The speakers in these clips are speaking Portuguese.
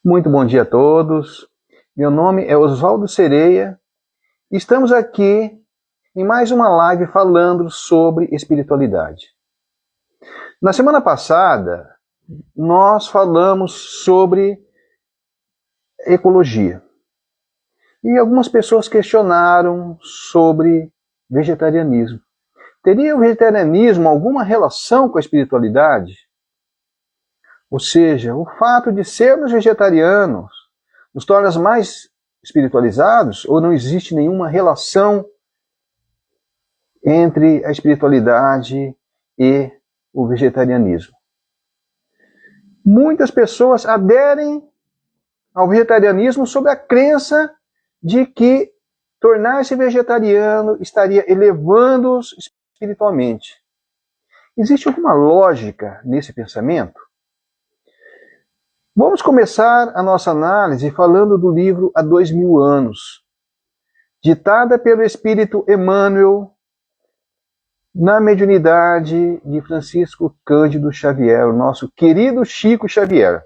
Muito bom dia a todos. Meu nome é Oswaldo Sereia e estamos aqui em mais uma live falando sobre espiritualidade. Na semana passada, nós falamos sobre ecologia e algumas pessoas questionaram sobre vegetarianismo. Teria o vegetarianismo alguma relação com a espiritualidade? Ou seja, o fato de sermos vegetarianos nos torna mais espiritualizados ou não existe nenhuma relação entre a espiritualidade e o vegetarianismo? Muitas pessoas aderem ao vegetarianismo sob a crença de que tornar-se vegetariano estaria elevando-os espiritualmente. Existe alguma lógica nesse pensamento? Vamos começar a nossa análise falando do livro Há 2000 anos, ditada pelo Espírito Emmanuel na mediunidade de Francisco Cândido Xavier, o nosso querido Chico Xavier.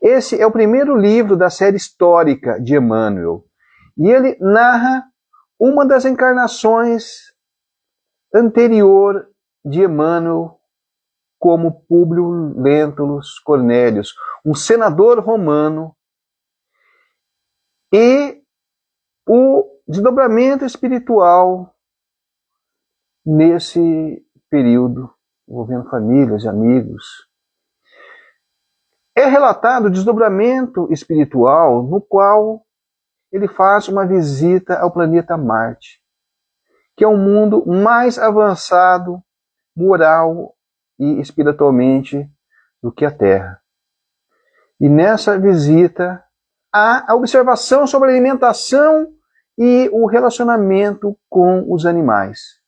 Esse é o primeiro livro da série histórica de Emmanuel, e ele narra uma das encarnações anterior de Emmanuel como Públio Lentulus Cornélius, um senador romano, e o desdobramento espiritual nesse período, envolvendo famílias e amigos. É relatado o desdobramento espiritual no qual ele faz uma visita ao planeta Marte, que é um mundo mais avançado, moral e espiritualmente do que a Terra. E nessa visita há a observação sobre a alimentação e o relacionamento com os animais.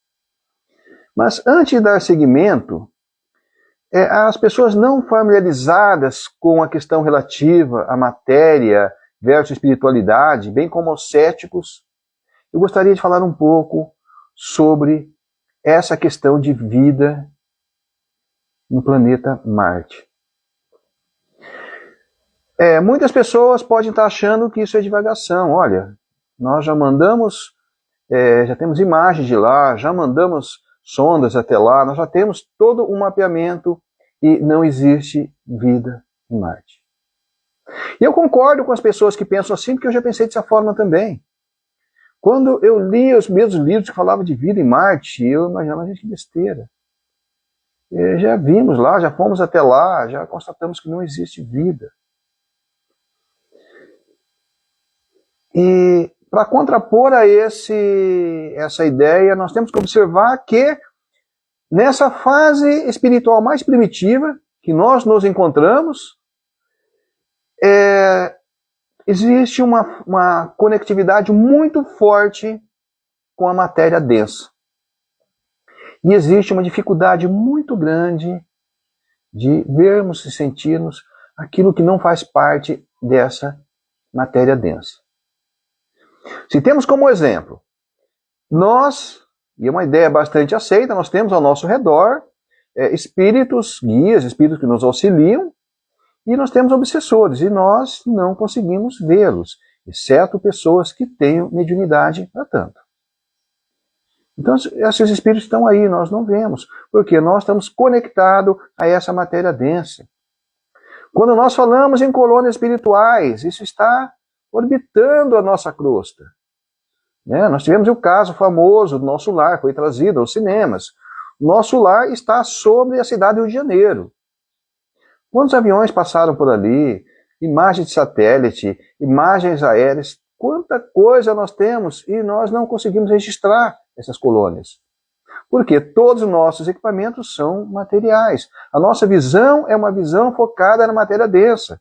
Mas antes de dar seguimento, as pessoas não familiarizadas com a questão relativa à matéria versus espiritualidade, bem como os céticos, eu gostaria de falar um pouco sobre essa questão de vida no planeta Marte. Muitas pessoas podem estar achando que isso é divagação. Olha, nós já mandamos, já temos imagens de lá, já mandamos sondas até lá, nós já temos todo um mapeamento e não existe vida em Marte. E eu concordo com as pessoas que pensam assim, porque eu já pensei dessa forma também. Quando eu li os mesmos livros que falavam de vida em Marte, eu imaginava, gente, que besteira. Já vimos lá, já fomos até lá, já constatamos que não existe vida. E para contrapor a essa ideia, nós temos que observar que nessa fase espiritual mais primitiva que nós nos encontramos, existe uma conectividade muito forte com a matéria densa. E existe uma dificuldade muito grande de vermos e sentirmos aquilo que não faz parte dessa matéria densa. Se temos como exemplo, e é uma ideia bastante aceita, nós temos ao nosso redor espíritos guias, espíritos que nos auxiliam, e nós temos obsessores, e nós não conseguimos vê-los, exceto pessoas que tenham mediunidade para tanto. Então, esses espíritos estão aí, nós não vemos, porque nós estamos conectados a essa matéria densa. Quando nós falamos em colônias espirituais, isso está orbitando a nossa crosta. Nós tivemos o caso famoso do Nosso Lar, foi trazido aos cinemas. Nosso Lar está sobre a cidade do Rio de Janeiro. Quantos aviões passaram por ali? Imagens de satélite, imagens aéreas, quanta coisa nós temos e nós não conseguimos registrar essas colônias. Porque todos os nossos equipamentos são materiais. A nossa visão é uma visão focada na matéria densa.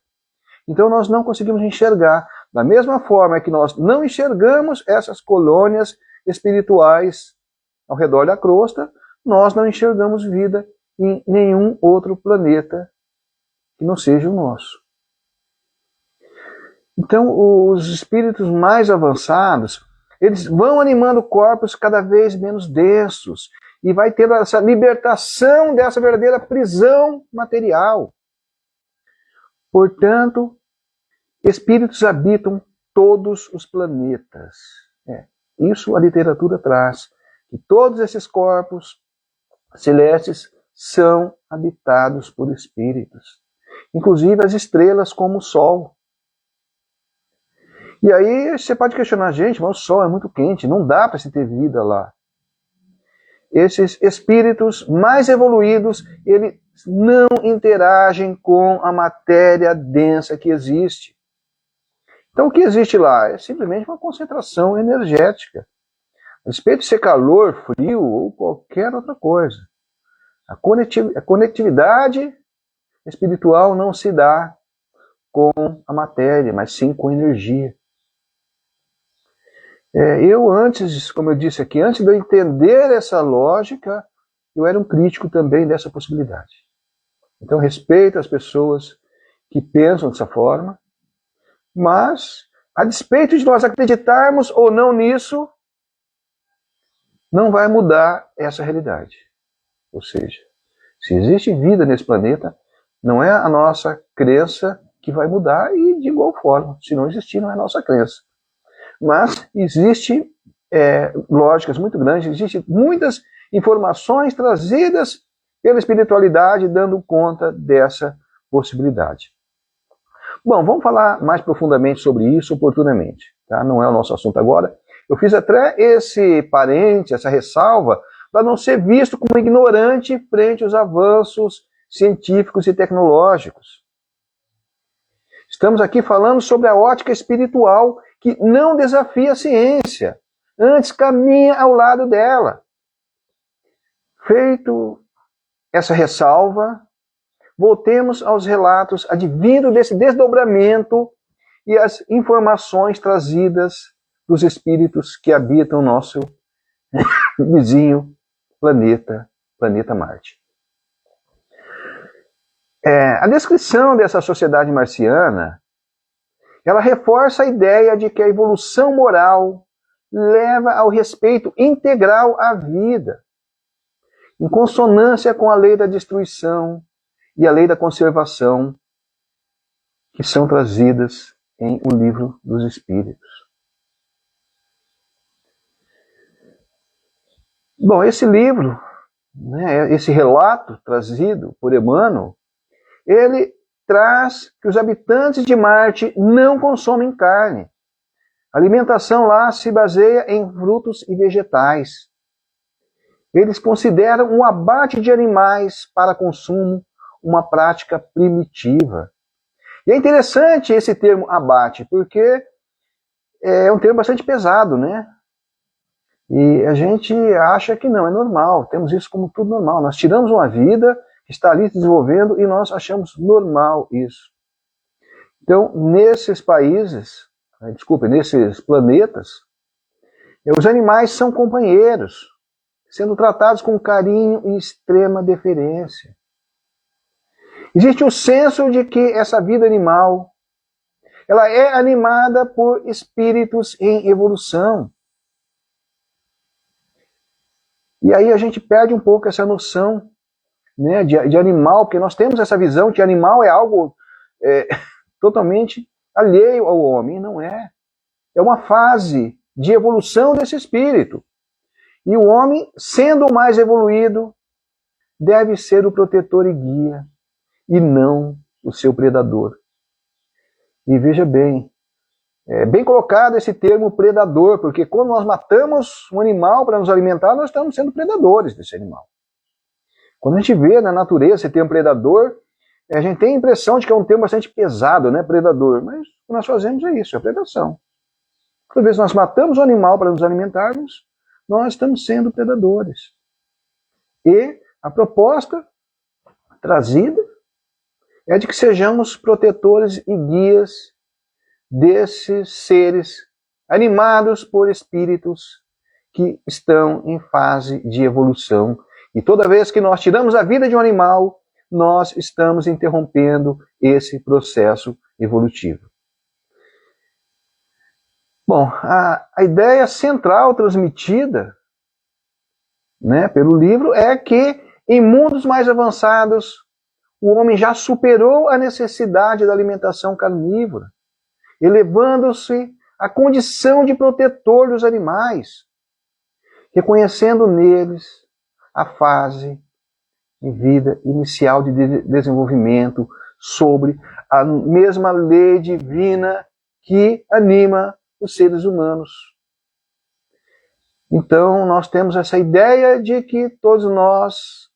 Então nós não conseguimos enxergar. Da mesma forma que nós não enxergamos essas colônias espirituais ao redor da crosta, nós não enxergamos vida em nenhum outro planeta que não seja o nosso. Então, os espíritos mais avançados, eles vão animando corpos cada vez menos densos e vai tendo essa libertação dessa verdadeira prisão material. Portanto, espíritos habitam todos os planetas. Isso a literatura traz, que todos esses corpos celestes são habitados por espíritos. Inclusive as estrelas como o Sol. E aí você pode questionar, gente, mas o Sol é muito quente, não dá para se ter vida lá. Esses espíritos mais evoluídos, eles não interagem com a matéria densa que existe. Então o que existe lá é simplesmente uma concentração energética. A respeito de ser calor, frio ou qualquer outra coisa. A conectividade espiritual não se dá com a matéria, mas sim com a energia. Eu antes, como eu disse aqui, antes de eu entender essa lógica, eu era um crítico também dessa possibilidade. Então respeito as pessoas que pensam dessa forma, mas a despeito de nós acreditarmos ou não nisso, não vai mudar essa realidade. Ou seja, se existe vida nesse planeta, não é a nossa crença que vai mudar, e de igual forma, se não existir, não é a nossa crença. Mas existe lógicas muito grandes, existem muitas informações trazidas pela espiritualidade dando conta dessa possibilidade. Bom, vamos falar mais profundamente sobre isso oportunamente. Tá? Não é o nosso assunto agora. Eu fiz até esse parente, essa ressalva, para não ser visto como ignorante frente aos avanços científicos e tecnológicos. Estamos aqui falando sobre a ótica espiritual que não desafia a ciência, antes caminha ao lado dela. Feito essa ressalva, voltemos aos relatos advindo desse desdobramento e as informações trazidas dos espíritos que habitam o nosso vizinho planeta Marte. A descrição dessa sociedade marciana, ela reforça a ideia de que a evolução moral leva ao respeito integral à vida, em consonância com a lei da destruição e a lei da conservação, que são trazidas em O Livro dos Espíritos. Bom, esse livro, esse relato trazido por Emmanuel, ele traz que os habitantes de Marte não consomem carne. A alimentação lá se baseia em frutos e vegetais. Eles consideram o abate de animais para consumo uma prática primitiva. E é interessante esse termo abate, porque é um termo bastante pesado, né? E a gente acha que não, é normal, temos isso como tudo normal. Nós tiramos uma vida que está ali se desenvolvendo e nós achamos normal isso. Então, nesses países, nesses planetas, os animais são companheiros, sendo tratados com carinho e extrema deferência. Existe o senso de que essa vida animal, ela é animada por espíritos em evolução. E aí a gente perde um pouco essa noção, né, de animal, porque nós temos essa visão que animal é algo totalmente alheio ao homem. Não é. É uma fase de evolução desse espírito. E o homem, sendo o mais evoluído, deve ser o protetor e guia, e não o seu predador. E veja bem, é bem colocado esse termo predador, porque quando nós matamos um animal para nos alimentar, nós estamos sendo predadores desse animal. Quando a gente vê na natureza esse termo predador, a gente tem a impressão de que é um termo bastante pesado, né, predador, mas o que nós fazemos é isso, é predação. Toda vez que nós matamos um animal para nos alimentarmos, nós estamos sendo predadores. E a proposta trazida é de que sejamos protetores e guias desses seres animados por espíritos que estão em fase de evolução. E toda vez que nós tiramos a vida de um animal, nós estamos interrompendo esse processo evolutivo. Bom, a ideia central transmitida, né, pelo livro é que em mundos mais avançados o homem já superou a necessidade da alimentação carnívora. elevando-se à condição de protetor dos animais, reconhecendo neles a fase de vida inicial de desenvolvimento sobre a mesma lei divina que anima os seres humanos. Então, nós temos essa ideia de que todos nós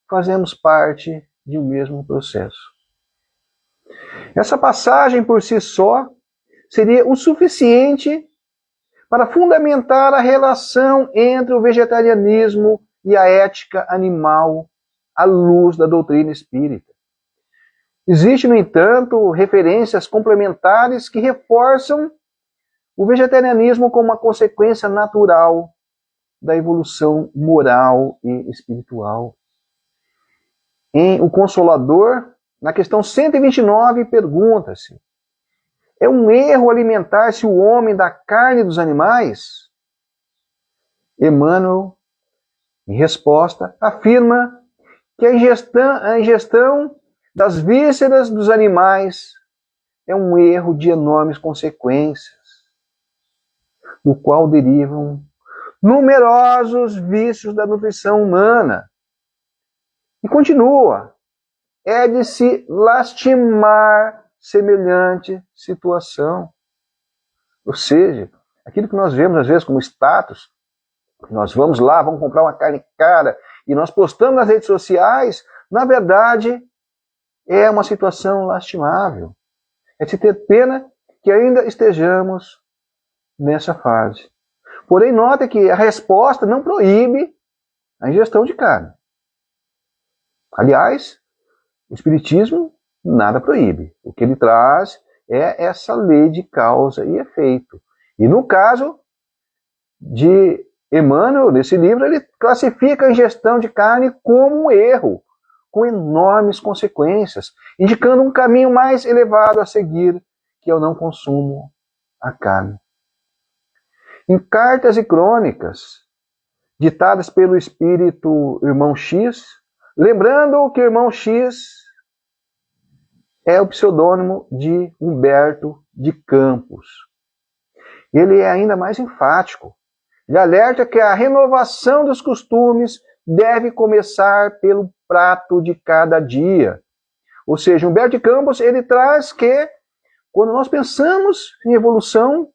fazemos parte de um mesmo processo. Essa passagem por si só seria o suficiente para fundamentar a relação entre o vegetarianismo e a ética animal à luz da doutrina espírita. Existem, no entanto, referências complementares que reforçam o vegetarianismo como uma consequência natural da evolução moral e espiritual. Em O Consolador, na questão 129, pergunta-se: é um erro alimentar-se o homem da carne dos animais? Emmanuel, em resposta, afirma que a ingestão das vísceras dos animais é um erro de enormes consequências, do qual derivam numerosos vícios da nutrição humana. E continua: é de se lastimar semelhante situação. Ou seja, aquilo que nós vemos às vezes como status, nós vamos lá, vamos comprar uma carne cara e nós postamos nas redes sociais, na verdade é uma situação lastimável. É de se ter pena que ainda estejamos nessa fase. Porém, nota que a resposta não proíbe a ingestão de carne. Aliás, o Espiritismo nada proíbe. O que ele traz é essa lei de causa e efeito. E no caso de Emmanuel, nesse livro, ele classifica a ingestão de carne como um erro, com enormes consequências, indicando um caminho mais elevado a seguir, que é o não consumo à carne. Em Cartas e Crônicas, ditadas pelo espírito Irmão X, lembrando que o Irmão X é o pseudônimo de Humberto de Campos. Ele é ainda mais enfático. Ele alerta que a renovação dos costumes deve começar pelo prato de cada dia. Ou seja, Humberto de Campos, ele traz que, quando nós pensamos em evolução,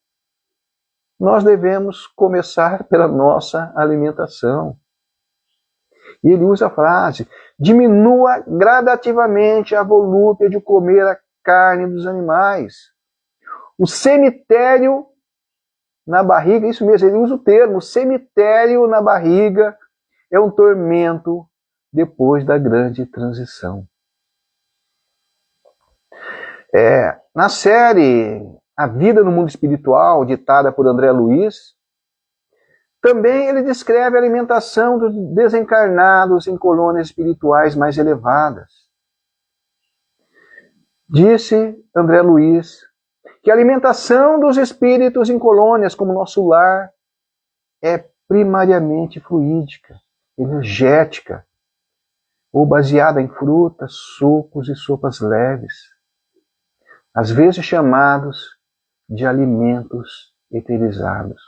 nós devemos começar pela nossa alimentação. E ele usa a frase: diminua gradativamente a volúpia de comer a carne dos animais. O cemitério na barriga, isso mesmo, ele usa o termo, cemitério na barriga é um tormento depois da grande transição. Na série A Vida no Mundo Espiritual, ditada por André Luiz, também ele descreve a alimentação dos desencarnados em colônias espirituais mais elevadas. Disse André Luiz que a alimentação dos espíritos em colônias como nosso lar é primariamente fluídica, energética, ou baseada em frutas, sucos e sopas leves, às vezes chamados de alimentos eterizados,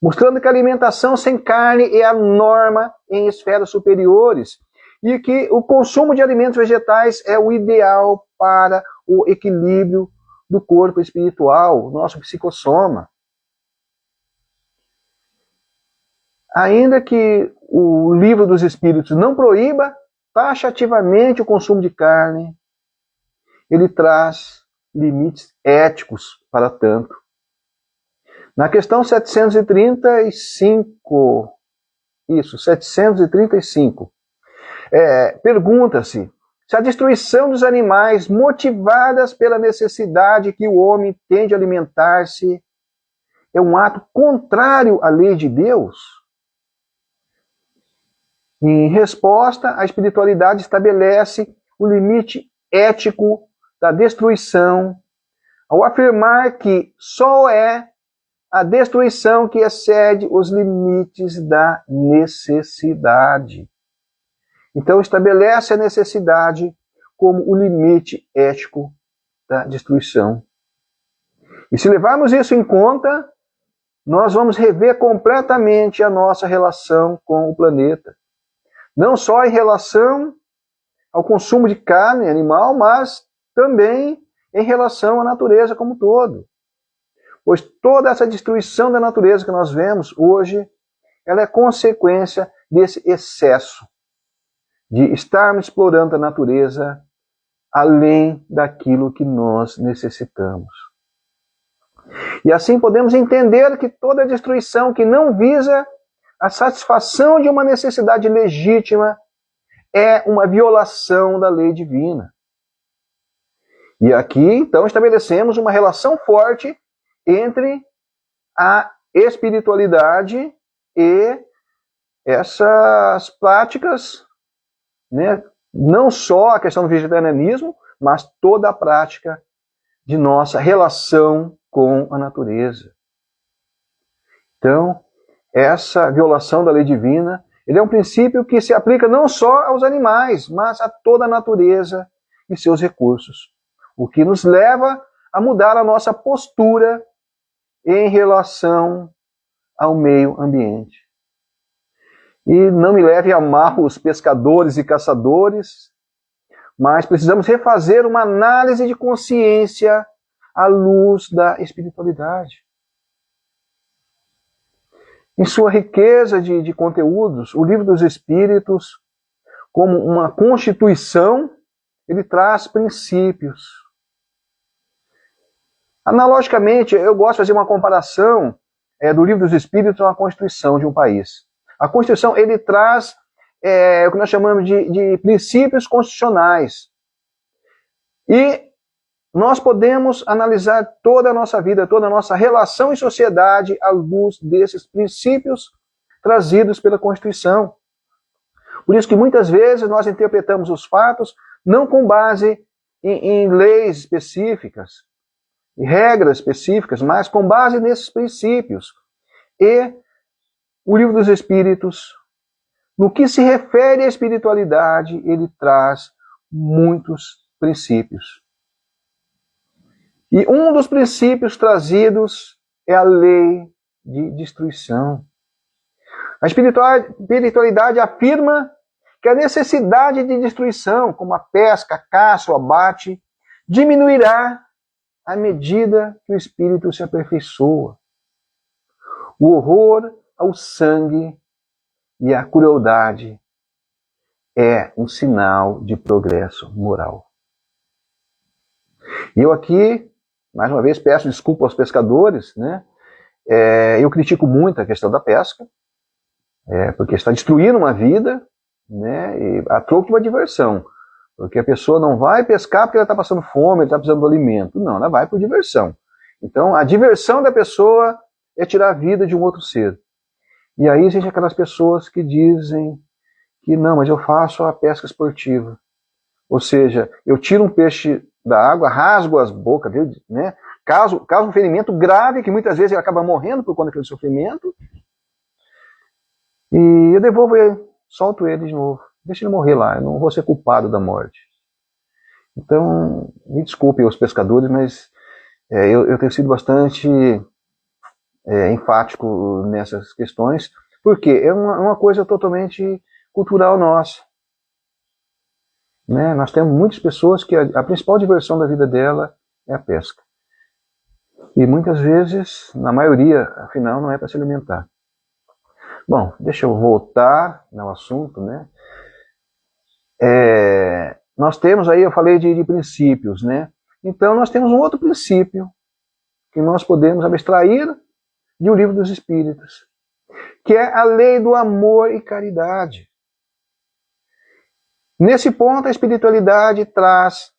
mostrando que a alimentação sem carne é a norma em esferas superiores e que o consumo de alimentos vegetais é o ideal para o equilíbrio do corpo espiritual, nosso psicossoma. Ainda que o Livro dos Espíritos não proíba taxativamente o consumo de carne, ele traz limites éticos para tanto. Na questão 735, 735, pergunta-se se a destruição dos animais motivadas pela necessidade que o homem tem de alimentar-se é um ato contrário à lei de Deus. Em resposta, a espiritualidade estabelece o limite ético da destruição, ao afirmar que só é a destruição que excede os limites da necessidade. Então, estabelece a necessidade como o limite ético da destruição. E se levarmos isso em conta, nós vamos rever completamente a nossa relação com o planeta. Não só em relação ao consumo de carne animal, mas também em relação à natureza como um todo. Pois toda essa destruição da natureza que nós vemos hoje, ela é consequência desse excesso de estarmos explorando a natureza além daquilo que nós necessitamos. E assim podemos entender que toda destruição que não visa a satisfação de uma necessidade legítima é uma violação da lei divina. E aqui, então, estabelecemos uma relação forte entre a espiritualidade e essas práticas, né? Não só a questão do vegetarianismo, mas toda a prática de nossa relação com a natureza. Então, essa violação da lei divina, ele é um princípio que se aplica não só aos animais, mas a toda a natureza e seus recursos. O que nos leva a mudar a nossa postura em relação ao meio ambiente. E não me leve a mal os pescadores e caçadores, mas precisamos refazer uma análise de consciência à luz da espiritualidade. Em sua riqueza de conteúdos, o Livro dos Espíritos, como uma constituição, ele traz princípios. Analogicamente, eu gosto de fazer uma comparação do Livro dos Espíritos com a Constituição de um país. A Constituição, ele traz o que nós chamamos de princípios constitucionais. E nós podemos analisar toda a nossa vida, toda a nossa relação em sociedade à luz desses princípios trazidos pela Constituição. Por isso que muitas vezes nós interpretamos os fatos não com base em leis específicas, em regras específicas, mas com base nesses princípios. E o Livro dos Espíritos, no que se refere à espiritualidade, ele traz muitos princípios. E um dos princípios trazidos é a lei de destruição. A espiritualidade afirma que a necessidade de destruição, como a pesca, a caça, o abate, diminuirá à medida que o espírito se aperfeiçoa. O horror ao sangue e a crueldade é um sinal de progresso moral. E eu aqui, mais uma vez, peço desculpa aos pescadores, né? Eu critico muito a questão da pesca, porque está destruindo uma vida, né? E a troco de uma diversão. Porque a pessoa não vai pescar porque ela está passando fome, ela está precisando do alimento. Não, ela vai por diversão. Então, a diversão da pessoa é tirar a vida de um outro ser. E aí existem aquelas pessoas que dizem que não, mas eu faço a pesca esportiva. Ou seja, eu tiro um peixe da água, rasgo as bocas dele, né? Causa um ferimento grave, que muitas vezes ele acaba morrendo por conta daquele sofrimento. E eu devolvo ele, solto ele de novo. Deixa ele morrer lá, eu não vou ser culpado da morte. Então, me desculpem os pescadores, mas eu tenho sido bastante enfático nessas questões, porque é uma coisa totalmente cultural nossa. Né? Nós temos muitas pessoas que a principal diversão da vida dela é a pesca. E muitas vezes, na maioria, afinal, não é para se alimentar. Bom, deixa eu voltar ao assunto, né? Nós temos aí, eu falei de princípios, né? Então nós temos um outro princípio que nós podemos abstrair de O Livro dos Espíritos, que é a lei do amor e caridade. Nesse ponto, a espiritualidade traz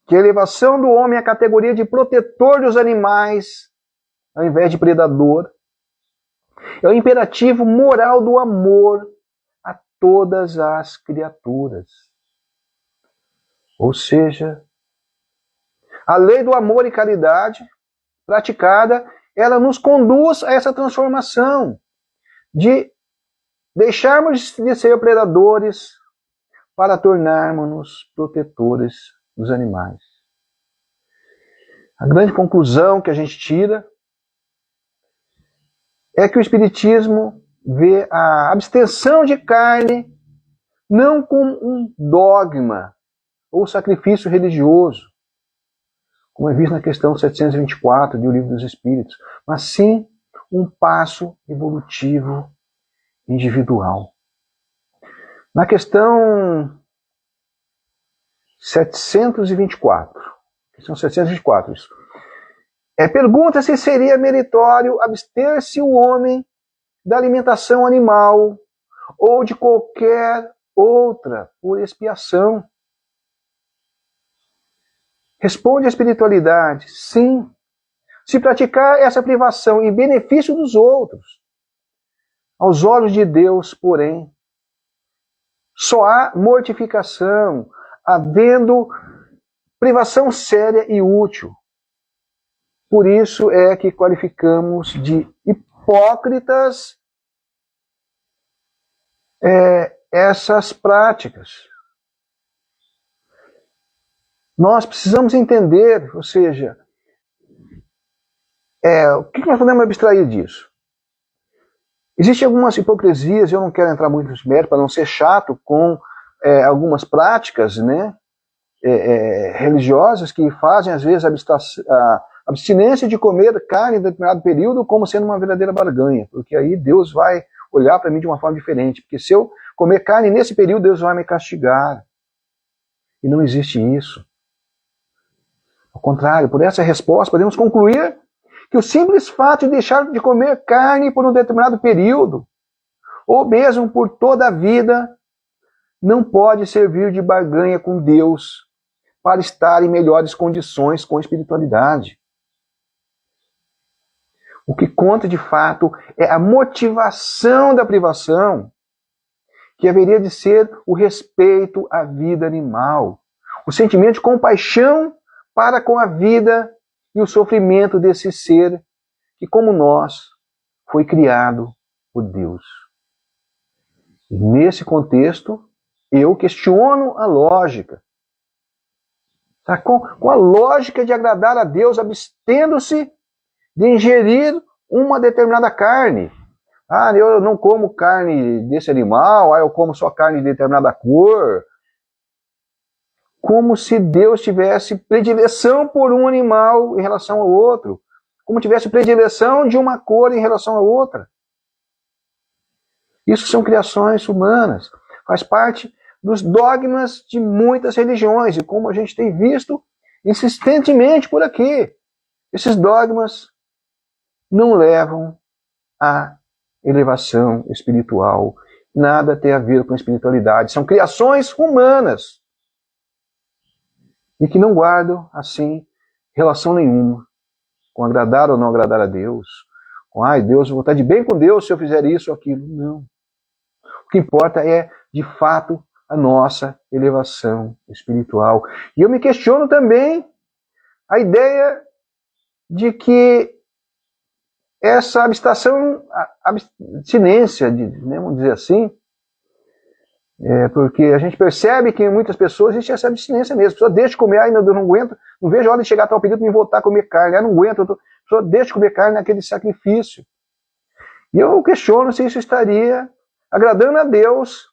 que a elevação do homem à categoria de protetor dos animais, ao invés de predador, é o imperativo moral do amor a todas as criaturas. Ou seja, a lei do amor e caridade praticada, ela nos conduz a essa transformação de deixarmos de ser predadores para tornarmos-nos protetores dos animais. A grande conclusão que a gente tira é que o Espiritismo vê a abstenção de carne não como um dogma ou sacrifício religioso, como é visto na questão 724 do Livro dos Espíritos, mas sim um passo evolutivo individual. Na questão 724, isso. Pergunta se seria meritório abster-se o homem da alimentação animal ou de qualquer outra por expiação. Responde a espiritualidade, sim. Se praticar essa privação em benefício dos outros, aos olhos de Deus, porém, só há mortificação, havendo privação séria e útil. Por isso é que qualificamos de hipócritas essas práticas. Nós precisamos entender, ou seja, o que nós podemos abstrair disso? Existem algumas hipocrisias, eu não quero entrar muito nos méritos para não ser chato com algumas práticas, né, religiosas que fazem, às vezes, a abstinência de comer carne em determinado período como sendo uma verdadeira barganha, porque aí Deus vai olhar para mim de uma forma diferente, porque se eu comer carne nesse período, Deus vai me castigar. E não existe isso. Ao contrário, por essa resposta, podemos concluir que o simples fato de deixar de comer carne por um determinado período, ou mesmo por toda a vida, não pode servir de barganha com Deus para estar em melhores condições com a espiritualidade. O que conta de fato é a motivação da privação, que haveria de ser o respeito à vida animal, o sentimento de compaixão para com a vida e o sofrimento desse ser que, como nós, foi criado por Deus. E nesse contexto, eu questiono a lógica. Tá? Com a lógica de agradar a Deus, abstendo-se de ingerir uma determinada carne. Eu não como carne desse animal, eu como só carne de determinada cor. Como se Deus tivesse predileção por um animal em relação ao outro. Como tivesse predileção de uma cor em relação à outra. Isso são criações humanas. Faz parte dos dogmas de muitas religiões. E como a gente tem visto insistentemente por aqui, esses dogmas não levam à elevação espiritual. Nada tem a ver com espiritualidade. São criações humanas. E que não guardam, assim, relação nenhuma com agradar ou não agradar a Deus. Com, Deus, eu vou estar de bem com Deus se eu fizer isso ou aquilo. Não. O que importa é, de fato, a nossa elevação espiritual. E eu me questiono também a ideia de que essa abstinência, vamos dizer assim, porque a gente percebe que em muitas pessoas existe essa abstinência mesmo. A pessoa deixa de comer, meu Deus, não aguento, não vejo a hora de chegar até o período de me voltar a comer carne, não aguento, a pessoa deixa de comer carne naquele sacrifício. E eu questiono se isso estaria agradando a Deus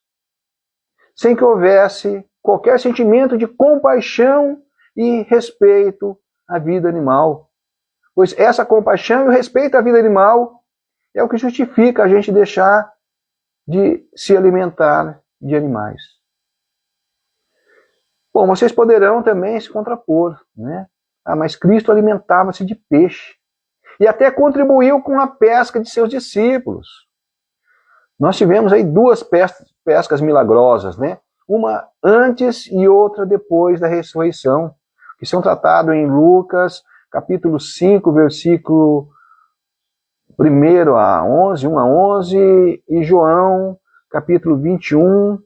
sem que houvesse qualquer sentimento de compaixão e respeito à vida animal. Pois essa compaixão e o respeito à vida animal é o que justifica a gente deixar de se alimentar de animais. Bom, vocês poderão também se contrapor, né? Mas Cristo alimentava-se de peixe e até contribuiu com a pesca de seus discípulos. Nós tivemos aí duas pescas milagrosas, né? Uma antes e outra depois da ressurreição, que são tratados em Lucas, capítulo 5, versículo 1 a 11, 1 a 11, e João, capítulo 21,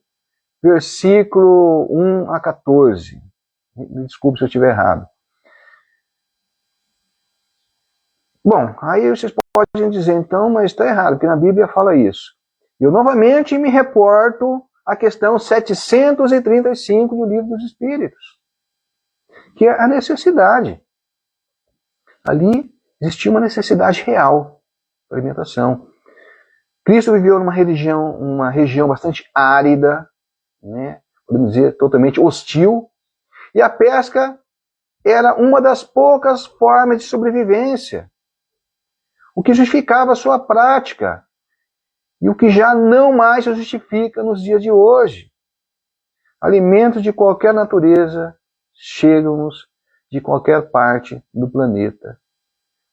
versículo 1 a 14. Me desculpe se eu estiver errado. Bom, aí vocês podem dizer, então, mas está errado, porque na Bíblia fala isso. Eu novamente me reporto à questão 735 do Livro dos Espíritos, que é a necessidade. Ali existia uma necessidade real de alimentação. Cristo viveu numa região bastante árida, né? Podemos dizer totalmente hostil, e a pesca era uma das poucas formas de sobrevivência, o que justificava a sua prática, e o que já não mais se justifica nos dias de hoje. Alimentos de qualquer natureza chegam-nos de qualquer parte do planeta,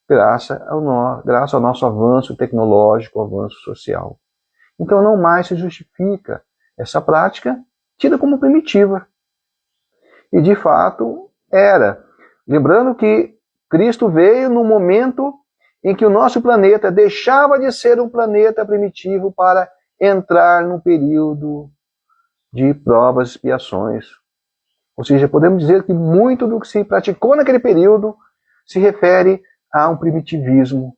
graças ao nosso avanço tecnológico, avanço social. Então não mais se justifica essa prática tida como primitiva. E de fato era. Lembrando que Cristo veio no momento em que o nosso planeta deixava de ser um planeta primitivo para entrar num período de provas e expiações. Ou seja, podemos dizer que muito do que se praticou naquele período se refere a um primitivismo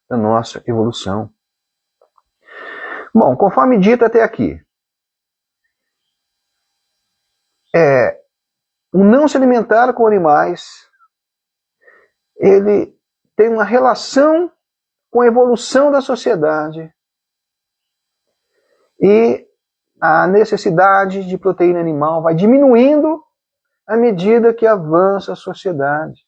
da nossa evolução. Bom, conforme dito até aqui, o não se alimentar com animais, ele tem uma relação com a evolução da sociedade e a necessidade de proteína animal vai diminuindo à medida que avança a sociedade.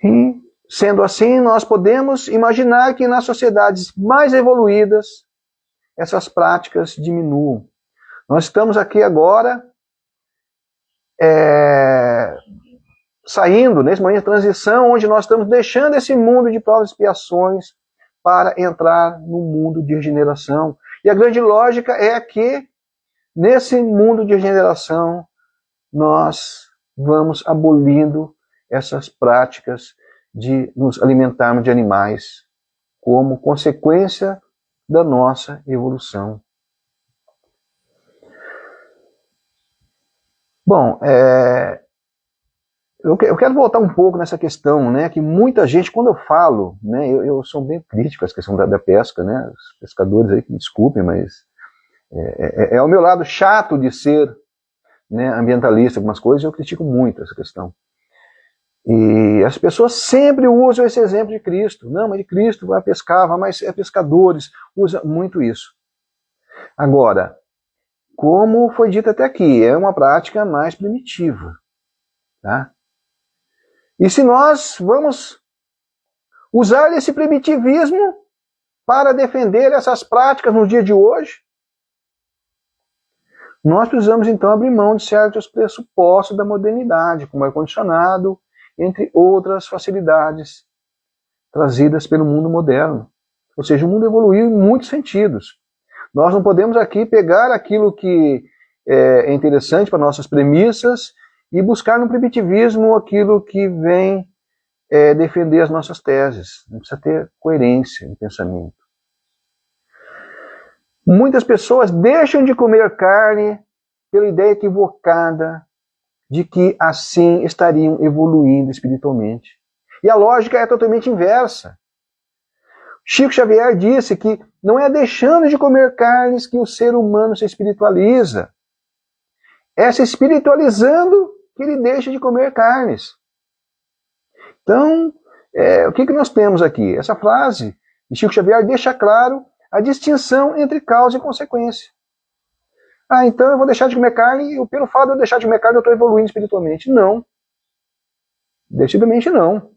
E, sendo assim, nós podemos imaginar que nas sociedades mais evoluídas, essas práticas diminuam. Nós estamos aqui agora saindo nesse momento de transição, onde nós estamos deixando esse mundo de provas e expiações para entrar no mundo de regeneração. E a grande lógica é que, nesse mundo de regeneração, nós vamos abolindo essas práticas de nos alimentarmos de animais como consequência da nossa evolução. Bom, eu quero voltar um pouco nessa questão, né, que muita gente, quando eu falo, né, eu sou bem crítico a essa questão da pesca, né, os pescadores aí que me desculpem, mas é o meu lado chato de ser, né, ambientalista, algumas coisas, eu critico muito essa questão. E as pessoas sempre usam esse exemplo de Cristo. Não, mas de Cristo vai pescar, vai mais pescadores, usa muito isso. Agora, como foi dito até aqui, é uma prática mais primitiva. Tá? E se nós vamos usar esse primitivismo para defender essas práticas no dia de hoje, nós precisamos então abrir mão de certos pressupostos da modernidade, como ar-condicionado, entre outras facilidades trazidas pelo mundo moderno. Ou seja, o mundo evoluiu em muitos sentidos. Nós não podemos aqui pegar aquilo que é interessante para nossas premissas e buscar no primitivismo aquilo que vem defender as nossas teses. A gente precisa ter coerência no pensamento. Muitas pessoas deixam de comer carne pela ideia equivocada de que assim estariam evoluindo espiritualmente. E a lógica é totalmente inversa. Chico Xavier disse que não é deixando de comer carnes que o ser humano se espiritualiza. É se espiritualizando que ele deixa de comer carnes. Então, o que nós temos aqui? Essa frase de Chico Xavier deixa claro a distinção entre causa e consequência. Então eu vou deixar de comer carne e pelo fato de eu deixar de comer carne eu estou evoluindo espiritualmente. Não. Decididamente não.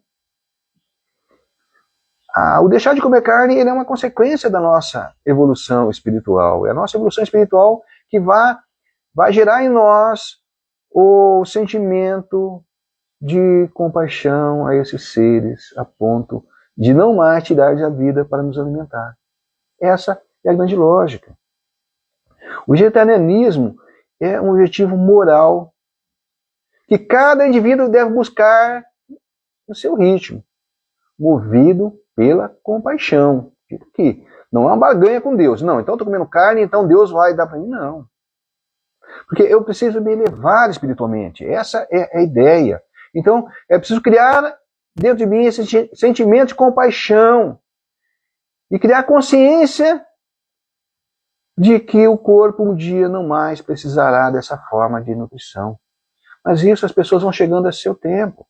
O deixar de comer carne ele é uma consequência da nossa evolução espiritual. É a nossa evolução espiritual que vai gerar em nós o sentimento de compaixão a esses seres, a ponto de não mais tirar a vida para nos alimentar. Essa é a grande lógica. O vegetarianismo é um objetivo moral que cada indivíduo deve buscar no seu ritmo, movido pela compaixão. Tipo que não é uma barganha com Deus. Não, então eu estou comendo carne, então Deus vai dar para mim. Não. Porque eu preciso me elevar espiritualmente. Essa é a ideia. Então, é preciso criar dentro de mim esse sentimento de compaixão e criar consciência de que o corpo um dia não mais precisará dessa forma de nutrição. Mas isso as pessoas vão chegando a seu tempo.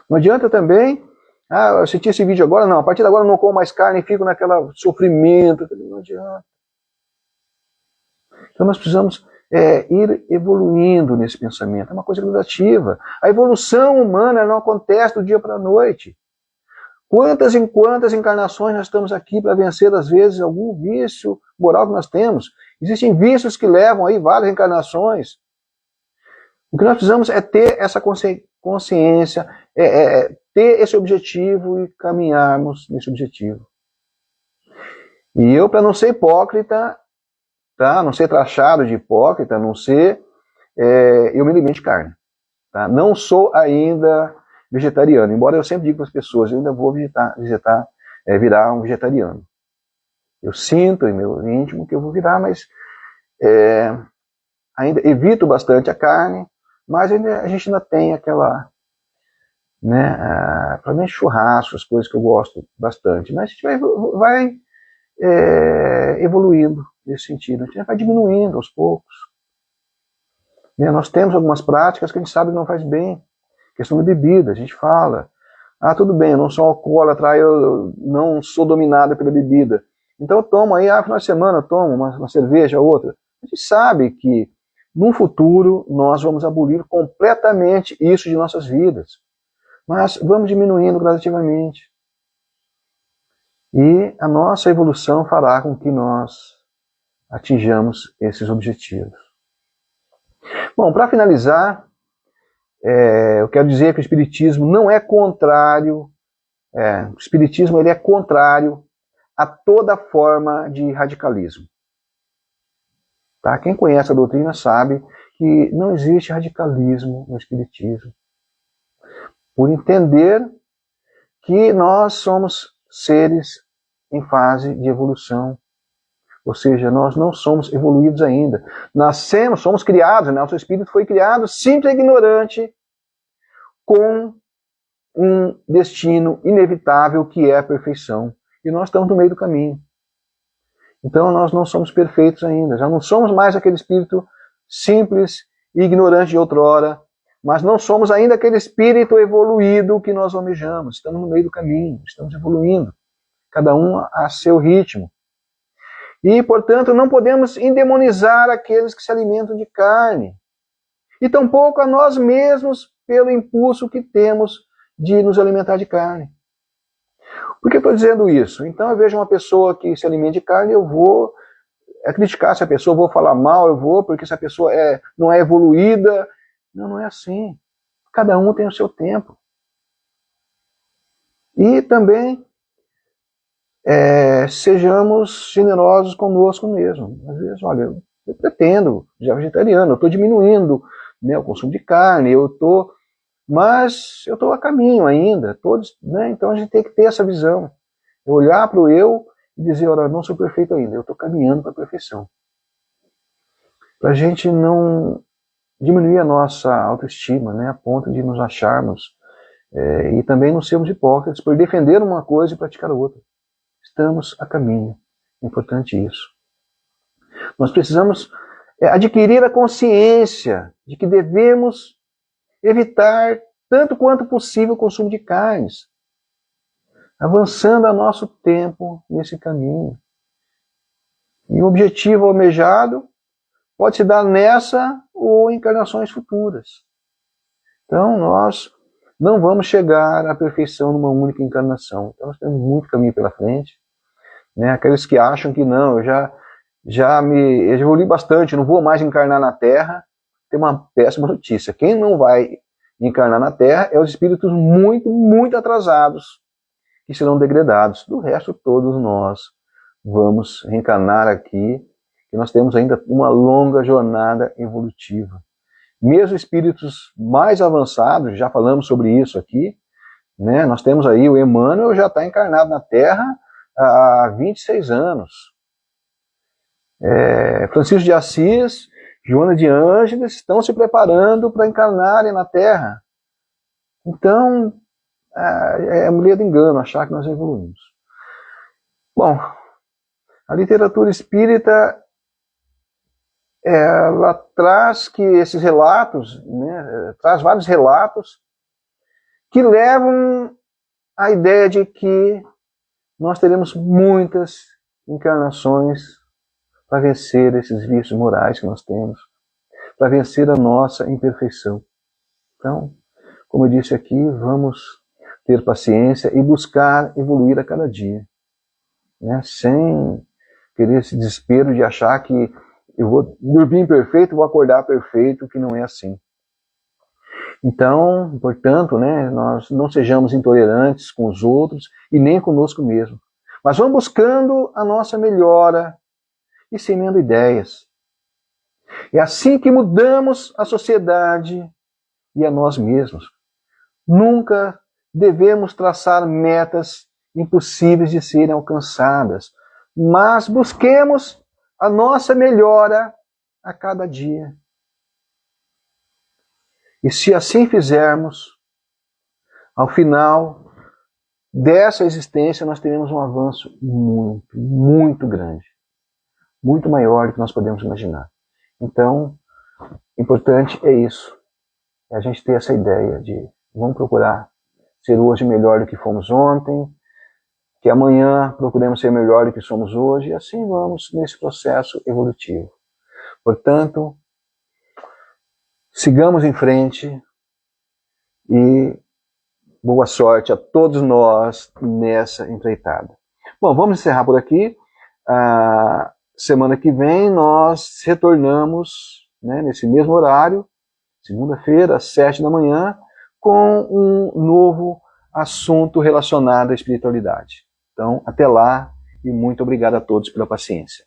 Não adianta também, eu assisti esse vídeo agora, não, a partir de agora eu não como mais carne e fico naquele sofrimento. Não adianta. Então nós precisamos ir evoluindo nesse pensamento. É uma coisa gradativa. A evolução humana não acontece do dia para a noite. Quantas encarnações nós estamos aqui para vencer, às vezes, algum vício moral que nós temos? Existem vícios que levam aí várias encarnações. O que nós precisamos é ter essa consciência, ter esse objetivo e caminharmos nesse objetivo. E eu, para não ser hipócrita, tá? Não ser taxado de hipócrita, não ser, eu me alimento de carne. Tá? Não sou ainda vegetariano, embora eu sempre digo para as pessoas, eu ainda vou virar um vegetariano. Eu sinto em meu íntimo que eu vou virar, mas ainda evito bastante a carne, mas a gente ainda tem aquela, né, para mim churrasco, as coisas que eu gosto bastante, mas a gente vai evoluindo nesse sentido, a gente vai diminuindo aos poucos. Né, nós temos algumas práticas que a gente sabe que não faz bem. Questão de bebida, a gente fala, tudo bem, eu não sou alcoólatra, eu não sou dominado pela bebida. Então eu tomo aí, final de semana eu tomo uma cerveja ou outra. A gente sabe que no futuro nós vamos abolir completamente isso de nossas vidas. Mas vamos diminuindo gradativamente. E a nossa evolução fará com que nós atinjamos esses objetivos. Bom, para finalizar, eu quero dizer que o Espiritismo não é contrário, o Espiritismo ele é contrário a toda forma de radicalismo. Tá? Quem conhece a doutrina sabe que não existe radicalismo no Espiritismo. Por entender que nós somos seres em fase de evolução. Ou seja, nós não somos evoluídos ainda. Nascemos, somos criados, né? Nosso espírito foi criado simples e ignorante, com um destino inevitável que é a perfeição. E nós estamos no meio do caminho. Então nós não somos perfeitos ainda. Já não somos mais aquele espírito simples e ignorante de outrora, mas não somos ainda aquele espírito evoluído que nós almejamos. Estamos no meio do caminho, estamos evoluindo. Cada um a seu ritmo. E, portanto, não podemos endemonizar aqueles que se alimentam de carne. E tampouco a nós mesmos pelo impulso que temos de nos alimentar de carne. Por que eu estou dizendo isso? Então eu vejo uma pessoa que se alimenta de carne, eu vou criticar essa pessoa, eu vou falar mal, eu vou, porque essa pessoa não é evoluída. Não, não é assim. Cada um tem o seu tempo. E também sejamos generosos conosco mesmo. Às vezes, olha, eu pretendo, já vegetariano, eu estou diminuindo, né, o consumo de carne, mas eu estou a caminho ainda, todos, né, então a gente tem que ter essa visão, olhar para o eu e dizer, olha, não sou perfeito ainda, eu estou caminhando para a perfeição. Para a gente não diminuir a nossa autoestima, né, a ponto de nos acharmos, e também não sermos hipócritas por defender uma coisa e praticar outra. Estamos a caminho. É importante isso. Nós precisamos adquirir a consciência de que devemos evitar, tanto quanto possível, o consumo de carnes, avançando a nosso tempo nesse caminho. E o objetivo almejado pode se dar nessa ou em encarnações futuras. Então, nós não vamos chegar à perfeição numa única encarnação. Então, nós temos muito caminho pela frente. Né? Aqueles que acham que não, eu já evolui bastante, não vou mais encarnar na Terra, tem uma péssima notícia. Quem não vai encarnar na Terra é os espíritos muito, muito atrasados, que serão degradados. Do resto, todos nós vamos reencarnar aqui, e nós temos ainda uma longa jornada evolutiva. Mesmo espíritos mais avançados, já falamos sobre isso aqui, né? Nós temos aí o Emmanuel, já está encarnado na Terra há 26 anos. Francisco de Assis, Joana de Ângeles estão se preparando para encarnarem na Terra. Então, é mulher de engano achar que nós evoluímos. Bom, a literatura espírita ela traz que esses relatos, né, traz vários relatos que levam à ideia de que nós teremos muitas encarnações para vencer esses vícios morais que nós temos, para vencer a nossa imperfeição. Então, como eu disse aqui, vamos ter paciência e buscar evoluir a cada dia, né? Sem querer esse desespero de achar que eu vou dormir perfeito, vou acordar perfeito, que não é assim. Então, portanto, né, nós não sejamos intolerantes com os outros e nem conosco mesmo. Mas vamos buscando a nossa melhora e semeando ideias. É assim que mudamos a sociedade e a nós mesmos. Nunca devemos traçar metas impossíveis de serem alcançadas, mas busquemos a nossa melhora a cada dia. E se assim fizermos, ao final dessa existência nós teremos um avanço muito, muito grande. Muito maior do que nós podemos imaginar. Então, importante é isso. É a gente ter essa ideia de vamos procurar ser hoje melhor do que fomos ontem, que amanhã procuremos ser melhor do que somos hoje, e assim vamos nesse processo evolutivo. Portanto, sigamos em frente e boa sorte a todos nós nessa empreitada. Bom, vamos encerrar por aqui. Semana que vem nós retornamos, né, nesse mesmo horário, segunda-feira, às 7 da manhã, com um novo assunto relacionado à espiritualidade. Então, até lá e muito obrigado a todos pela paciência.